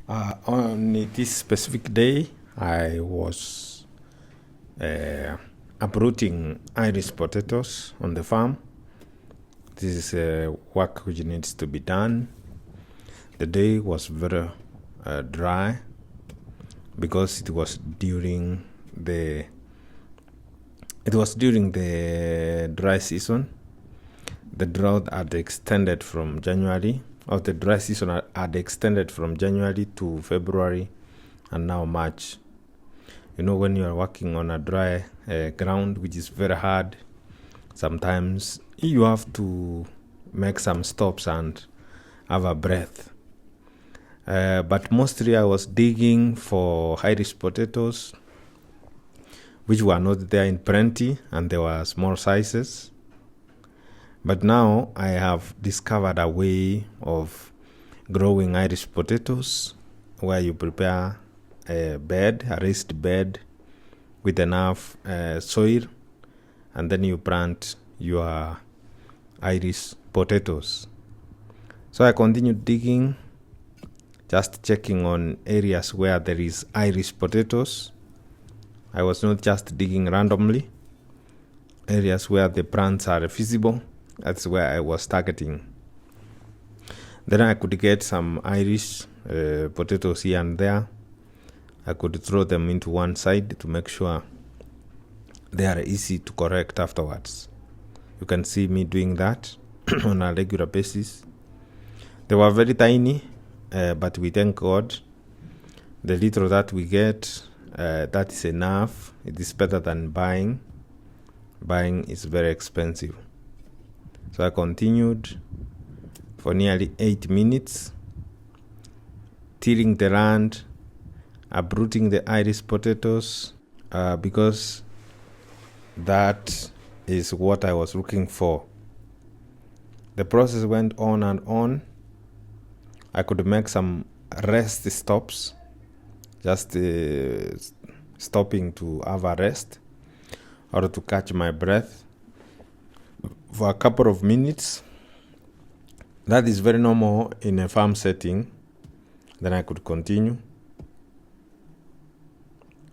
On this specific day, I was uprooting iris potatoes on the farm. This is work which needs to be done. The day was very dry because it was during the dry season. The drought had extended from January, or the dry season had extended from January to February and now March. You know, when you are working on a dry ground, which is very hard, sometimes you have to make some stops and have a breath. But mostly I was digging for iris potatoes, which were not there in plenty, and they were small sizes. But now I have discovered a way of growing iris potatoes where you prepare a raised bed with enough soil, and then you plant your iris potatoes. So I continued digging, just checking on areas where there is iris potatoes. I was not just digging randomly. Areas where the plants are visible, that's where I was targeting. Then I could get some iris potatoes here and there. I could throw them into one side to make sure they are easy to correct afterwards. You can see me doing that on a regular basis. They were very tiny, but we thank God. The little that we get, that is enough. It is better than buying. Buying is very expensive. So I continued for nearly 8 minutes, tilling the land, uprooting the iris potatoes, because that is what I was looking for. The process went on and on. I could make some rest stops, just stopping to have a rest or to catch my breath for a couple of minutes. That is very normal in a farm setting. Then I could continue.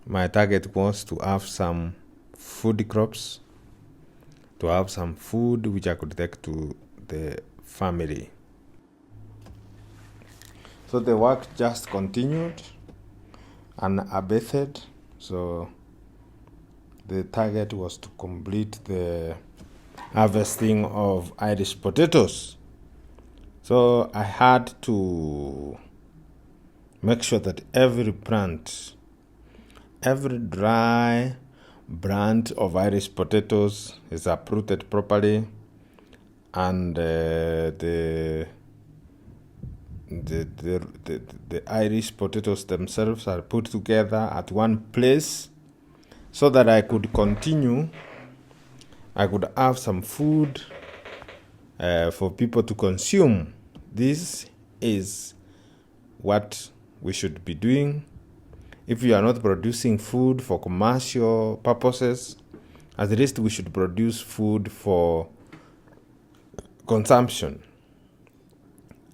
My target was to have some food crops, to have some food which I could take to the family. So the work just continued unabated. So the target was to complete the harvesting of iris potatoes. So I had to make sure that every dry branch of iris potatoes is uprooted properly, and the iris potatoes themselves are put together at one place so that I could continue. I could have some food for people to consume. This is what we should be doing. If you are not producing food for commercial purposes, at least we should produce food for consumption.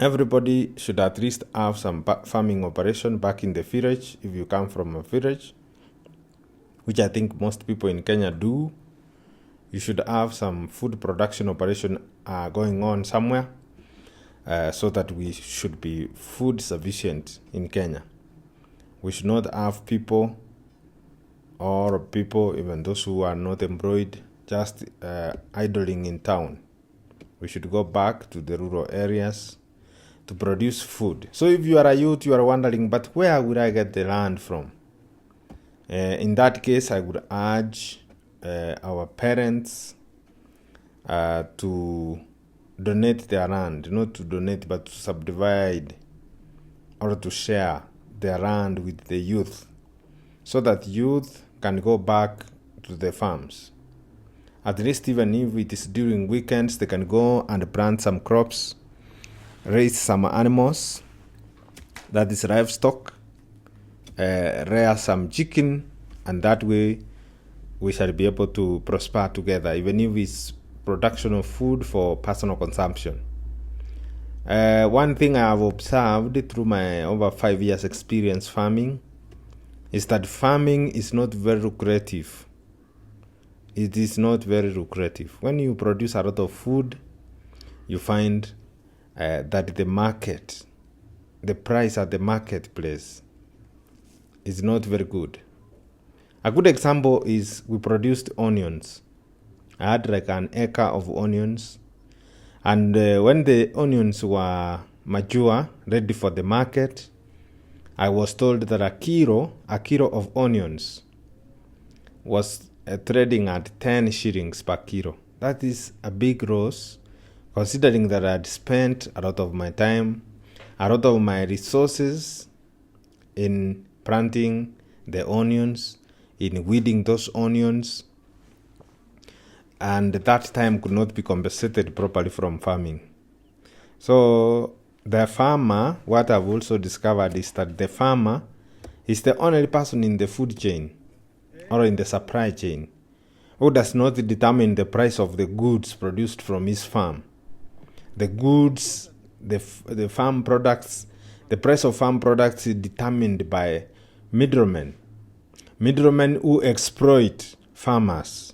Everybody should at least have some farming operation back in the village, if you come from a village, which I think most people in Kenya do. You should have some food production operation going on somewhere, so that we should be food sufficient in Kenya. We should not have people, even those who are not employed, just idling in town. We should go back to the rural areas to produce food. So if you are a youth, you are wondering, but where would I get the land from? In that case, I would urge our parents to donate their land, not to donate, but to subdivide or to share their land with the youth, so that youth can go back to the farms. At least even if it is during weekends, they can go and plant some crops, raise some animals, that is livestock, rear some chicken, and that way we shall be able to prosper together, even if it's production of food for personal consumption. One thing I have observed through my over 5 years experience farming is that farming is not very lucrative. It is not very lucrative. When you produce a lot of food, you find that the price at the marketplace is not very good. A good example is we produced onions. I had like an acre of onions, and when the onions were mature, ready for the market, I was told that a kilo of onions was trading at 10 shillings per kilo. That is a big loss, considering that I had spent a lot of my time, a lot of my resources in planting the onions, in weeding those onions, and that time could not be compensated properly from farming. So the farmer, what I've also discovered is that the farmer is the only person in the food chain or in the supply chain who does not determine the price of the goods produced from his farm. The goods, the farm products, the price of farm products is determined by middlemen who exploit farmers.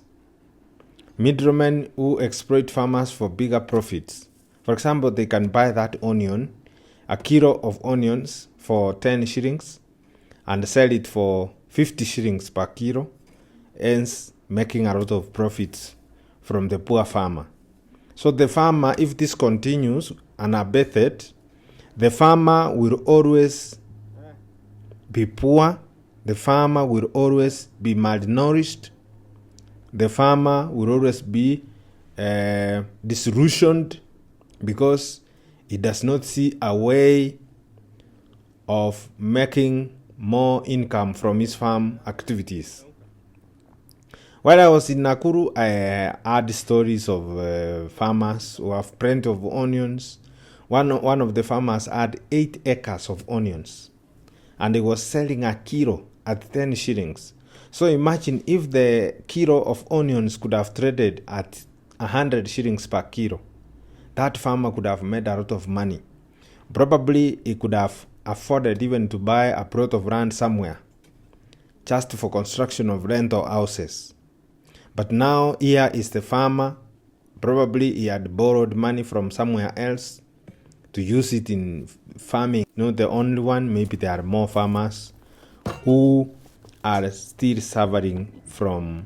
Middlemen who exploit farmers for bigger profits. For example, they can buy that onion, a kilo of onions, for 10 shillings and sell it for 50 shillings per kilo, hence making a lot of profits from the poor farmer. So the farmer, if this continues unabated, the farmer will always be poor, the farmer will always be malnourished, the farmer will always be disillusioned because he does not see a way of making more income from his farm activities. While I was in Nakuru, I heard stories of farmers who have plenty of onions. One of the farmers had 8 acres of onions, and he was selling a kilo at 10 shillings. So imagine if the kilo of onions could have traded at 100 shillings per kilo. That farmer could have made a lot of money. Probably he could have afforded even to buy a plot of land somewhere just for construction of rental houses. But now here is the farmer. Probably he had borrowed money from somewhere else to use it in farming. Not the only one. Maybe there are more farmers who are still suffering from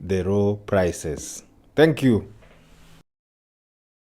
the low prices. Thank you.